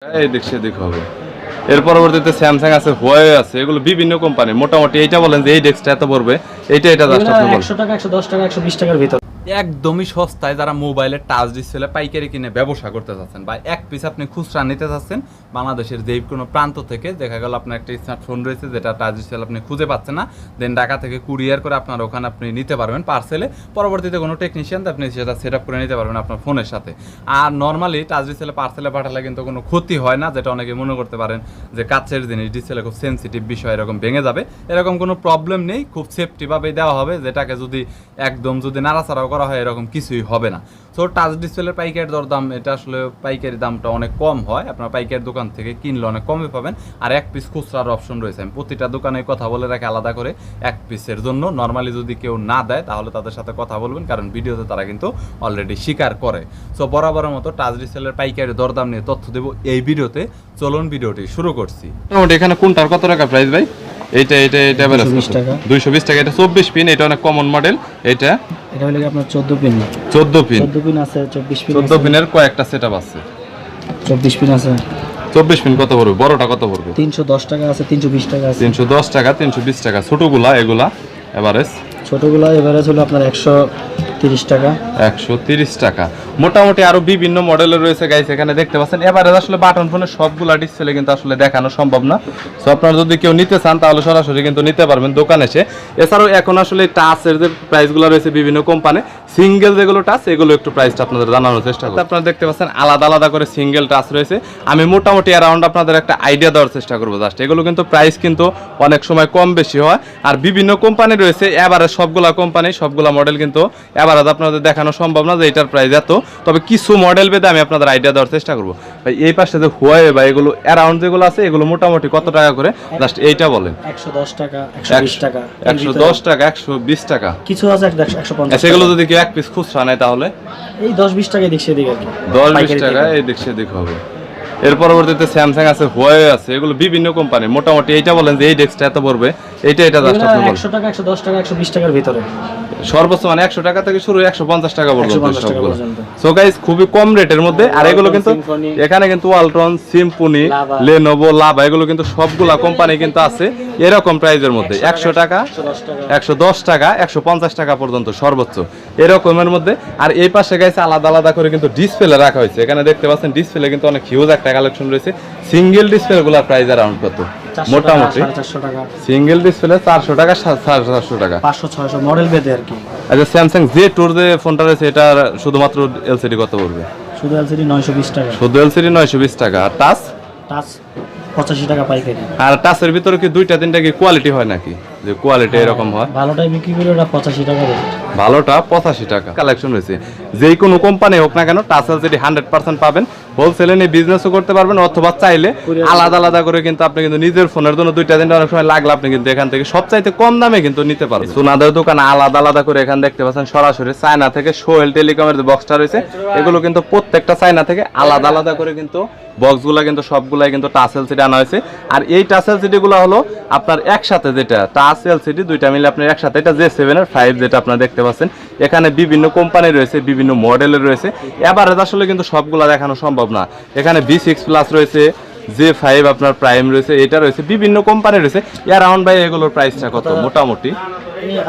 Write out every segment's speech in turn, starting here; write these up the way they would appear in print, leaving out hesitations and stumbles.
এই দিক সেদিক হবে। এর পরবর্তীতে স্যামসাং আছে, হুয়াওয়ে আছে, এগুলো বিভিন্ন কোম্পানি। মোটামুটি এইটা বলেন যে এই ডেস্কটা এত পড়বে, এটা জাস্ট আপনি বলেন 100 টাকা 110 টাকা 120 টাকার ভিতর। একদমই সস্তায় যারা মোবাইলের টাচ ডিসপ্লে পাইকারি কিনে ব্যবসা করতে চাচ্ছেন বা এক পিস আপনি খুচরা নিতে চাচ্ছেন বাংলাদেশের যে কোনো প্রান্ত থেকে, দেখা গেল আপনার একটা স্মার্টফোন রয়েছে যেটা টাচ ডিসপ্লে আপনি খুঁজে পাচ্ছেন না, দেন ঢাকা থেকে কুরিয়ার করে আপনার ওখানে আপনি নিতে পারবেন পার্সেলে, পরবর্তীতে কোনো টেকনিশিয়ান আপনি সেটা সেট আপ করে নিতে পারবেন আপনার ফোনের সাথে। আর নর্মালি টাচ ডিসপ্লে পার্সেলে পাঠালে কিন্তু কোনো ক্ষতি হয় না, যেটা অনেকে মনে করতে পারেন যে কাচের জিনিস, ডিসপ্লে খুব সেন্সিটিভ বিষয়, এরকম ভেঙে যাবে, এরকম কোনো প্রবলেম নেই। খুব সেফটিভাবেই দেওয়া হবে, যেটাকে যদি একদম যদি নাড়াচাড়াও করা হয় এরকম কিছুই হবে না। সো টাচ ডিসপ্লের পাইকারি দরদাম, এটা আসলে পাইকারি দামটা অনেক কম হয়, আপনার পাইকারি দোকান থেকে কিনলে অনেক কমে পাবেন। আর এক পিস খুচরার অপশন রয়েছে, আমি প্রতিটা দোকানে কথা বলে রাখি আলাদা করে এক পিসের জন্য। নর্মালি যদি কেউ না দেয় তাহলে তাদের সাথে কথা বলবেন, কারণ ভিডিওতে তারা কিন্তু অলরেডি স্বীকার করে। সো বরাবরের মতো টাচ ডিসপ্লের পাইকারি দরদাম নিয়ে তথ্য দেবো এই ভিডিওতে। চলুন ভিডিওটি শুরু করছি। মোটামুটি এখানে কোনটার কত টাকা প্রাইস ভাই? এটা 220 টাকা। 220 টাকা। এটা 24 পিন, এটা অনেক কমন মডেল। এটা হলো আপনার 14 পিন। 14 পিন। 14 পিন আছে, 24 পিন 14 পিনের কয়েকটা সেটআপ আছে। 24 পিন আছে। 24 পিন কত পড়বে? বড়টা কত পড়বে? 310 টাকা আছে, 320 টাকা আছে। 310 টাকা, 320 টাকা। ছোটগুলা এগুলা এভারেজ? ছোটগুলো এভারেজ হলো আপনার 130 টাকা। 130 টাকা। মোটামুটি আরো বিভিন্ন মডেলের রয়েছে গাইস, এখানে দেখতে পাচ্ছেন। এবারে আসলে বাটন ফোনের সবগুলা ডিসপ্লে কিন্তু আসলে দেখানো সম্ভব না। সো আপনারা যদি কেউ নিতে চান তাহলে সরাসরি কিন্তু নিতে পারবেন দোকানে এসে। এছাড়াও এখন আসলে টাচের যে প্রাইসগুলো রয়েছে বিভিন্ন কোম্পানি, সিঙ্গেল যেগুলো টাচ, এগুলো একটু প্রাইসটা আপনাদের জানানোর চেষ্টা করব। আপনারা দেখতে পাচ্ছেন আলাদা আলাদা করে সিঙ্গেল টাচ রয়েছে। আমি মোটামুটি অ্যারাউন্ড আপনাদের একটা আইডিয়া দেওয়ার চেষ্টা করবো জাস্ট। এগুলো কিন্তু প্রাইস কিন্তু অনেক সময় কম বেশি হয়। আর বিভিন্ন কোম্পানি রয়েছে, এবারে সবগুলা কোম্পানি সবগুলা মডেল কিন্তু এবারে আপনাদের দেখানো সম্ভব না যে এটার প্রাইস এত। তবে কিছু মডেল বেদে আমি আপনাদের আইডিয়া দেওয়ার চেষ্টা করবো। ভাই এই পাশে যে হুয়াওয়ে বা এগুলো অ্যারাউন্ড যেগুলো আছে, এগুলো মোটামুটি কত টাকা করে জাস্ট এইটা বলেন? 110 টাকা, 120 টাকা, 110 টাকা, 120 টাকা। কিছু আছে 150। সেগুলো যদি কেউ এক পিস খুচরা নেয় তাহলে এই 10-20 টাকা এদিক সেদিক আর কি। 10-20 টাকা এদিক সেদিক হবে। এর পরবর্তীতে স্যামসাং আছে, হুয়াওয়ে আছে, এগুলো বিভিন্ন কোম্পানি। মোটামুটি এইটা বলেন যে এই ডেস্কটা এত পড়বে, এটা জাস্ট আপনি বলেন 100 টাকা, 110 টাকা, 120 টাকার ভিতরে। সর্বোচ্চ মানে 100 টাকা থেকে শুরু, 150 টাকা পর্যন্ত 150 টাকা সবগুলো। পর্যন্ত। সো গাইস খুবই কম রেটের মধ্যে। আর এগুলো কিন্তু এখানে কিন্তু ওয়ালটন, সিম্ফনি, লেনোভো, লাভা, এগুলো কিন্তু সবগুলা কোম্পানি কিন্তু আছে এরকম প্রাইসের মধ্যে। 100 টাকা, 110 টাকা, 150 টাকা পর্যন্ত সর্বোচ্চ এরকমের মধ্যে। আর এই পাশে গাইস আলাদা আলাদা করে কিন্তু ডিসপ্লে রাখা হয়েছে। এখানে দেখতে পাচ্ছেন ডিসপ্লে কিন্তু অনেক হিউজ একটা কালেকশন রয়েছে। সিঙ্গেল ডিসপ্লে গুলা প্রাইস অ্যারাউন্ড কত? মোটামুটি সিঙ্গেল ডিসপ্লে 400 টাকা, 450 টাকা, 500-600 মডেল ভেদে আর কি। আচ্ছা স্যামসাং Z2 যে ফোনটা রয়েছে, এটা শুধুমাত্র এলসিডি কত পড়বে? শুধু এলসিডি 920 টাকা। শুধু এলসিডি 920 টাকা। আর টাচ? টাচ 85 টাকা পাইকারি। আর টাচের ভিতরে কি দুইটা তিনটা কি কোয়ালিটি হয় নাকি? যে কোয়ালিটি এরকম হয়? ভালোটাই বিক্রি করে ওটা 85 টাকা রেট। ভালোটা 85 টাকা। কালেকশন রয়েছে যেই কোনো কোম্পানি হোক না কেন, টাচ এলসিডি 100% পাবেন। হোলসেলে নিয়ে বিজনেসও করতে পারবেন, অথবা চাইলে আলাদা আলাদা করে কিন্তু আপনি কিন্তু নিজের ফোনের জন্য দুইটা তিনটা অনেক সময় লাগলে আপনি কিন্তু এখান থেকে সবচাইতে কম দামে কিন্তু নিতে পারবেন। সোনাদের দোকান আলাদা আলাদা করে এখানে দেখতে পাচ্ছেন সরাসরি চায়না থেকে সোহেল টেলিকমের যে বক্সটা রয়েছে, এগুলো কিন্তু প্রত্যেকটা চায়না থেকে আলাদা আলাদা করে কিন্তু বক্সগুলা কিন্তু সবগুলাই কিন্তু টাচ এলসিডি আনা হয়েছে। আর এই টাচ এলসিডি গুলো হলো আপনার একসাথে, যেটা টাচ এলসিডি দুইটা মিলে আপনার একসাথে, এটা J7 এর 5 যেটা আপনারা দেখতে পাচ্ছেন। এখানে বিভিন্ন কোম্পানি রয়েছে, বিভিন্ন মডেলের রয়েছে। এবারে আসলে কিন্তু সবগুলা দেখানো সম্ভব না। এখানে B6 প্লাস রয়েছে, J5 আপনার প্রাইম রয়েছে, এটা রয়েছে, বিভিন্ন কোম্পানি রয়েছে। অ্যারাউন্ড ভাই এগুলোর প্রাইসটা কত মোটামুটি?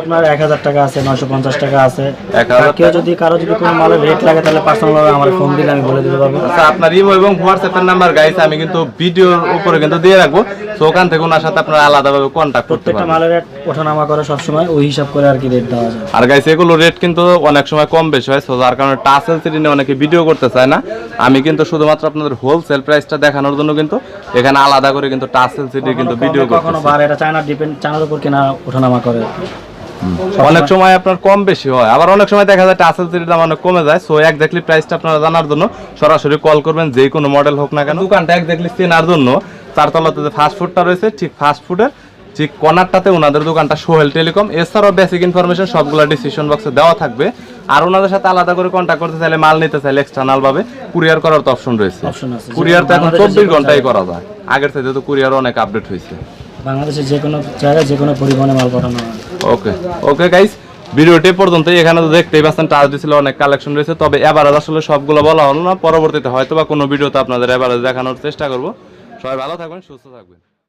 আপনার 1000 টাকা আছে, 950 টাকা আছে। 1000 কেউ যদি কারো যদি কোনো মালের রেট লাগে তাহলে পার্সোনাল ভাবে আমার ফোন দিলে আমি বলে দিতে পারবো। আচ্ছা আপনার ইমো এবং হোয়াটসঅ্যাপের নাম্বার গাইস আমি কিন্তু ভিডিওর উপরে কিন্তু দিয়ে রাখবো। তো ওখান থেকে ওনার সাথে আপনারা আলাদাভাবে কন্টাক্ট করতে প্রত্যেকটা পারবেন। মালের রেট ওঠানামা করে সব সময়, ওই হিসাব করে আর কি রেট দেওয়া যায়। আর গাইস এগুলো রেট কিন্তু অনেক সময় কম বেশি হয়, সো যার কারণে টাচ এলসিডি নিয়ে অনেকে ভিডিও করতে চায় না। আমি কিন্তু শুধুমাত্র আপনাদের হোলসেল প্রাইসটা দেখানোর জন্য কিন্তু এখানে আলাদা করে কিন্তু টাচ এলসিডি কিন্তু ভিডিও করতেছি। কখনো বার এটা চায়না ডিপেন্ড, চায়নার উপর কেনা ওঠানামা করে। অনেক সময় আপনার কম বেশি হয়, আবার অনেক সময় দেখা যায় টাচ এলসিডির দাম অনেক কমে যায়। সো এক্স্যাক্টলি প্রাইসটা আপনারা জানার জন্য সরাসরি কল করবেন, যে কোনো মডেল হোক না কেন। দোকানটা এক্স্যাক্টলি চেনার জন্য চারতলাতে যে ফাস্ট ফুডটা রয়েছে, ঠিক ফাস্ট ফুডের ঠিক কর্নারটাতে ওনাদের দোকানটা সোহেল টেলিকম। এছাড়াও বেসিক ইনফরমেশন সবগুলো ডিসক্রিপশন বক্সে দেওয়া থাকবে। আর ওনাদের সাথে আলাদা করে কন্ট্যাক্ট করতে চাইলে, মাল নিতে চাইলে এক্সটার্নাল ভাবে কুরিয়ার করার তো অপশন রয়েছে। কুরিয়ার তো এখন 24 ঘন্টায় করা যায়, আগের থেকে তো কুরিয়ার অনেক আপডেট হয়েছে। বাংলাদেশের যে কোনো জায়গায় যে কোনো পরিবহনে মাল পাঠানো হয়। ওকে ওকে গাইস, ভিডিওটি পর্যন্ত এখানে তো দেখতেই পাচ্ছেন টাচ ডিসপ্লে অনেক কালেকশন রয়েছে, তবে এভারেজ আসলে সবগুলো বলা হলো না, পরবর্তীতে হয়তো বা কোনো ভিডিওতে আপনাদের এভারেজ দেখানোর চেষ্টা করব। সবাই ভালো থাকবেন, সুস্থ থাকবেন।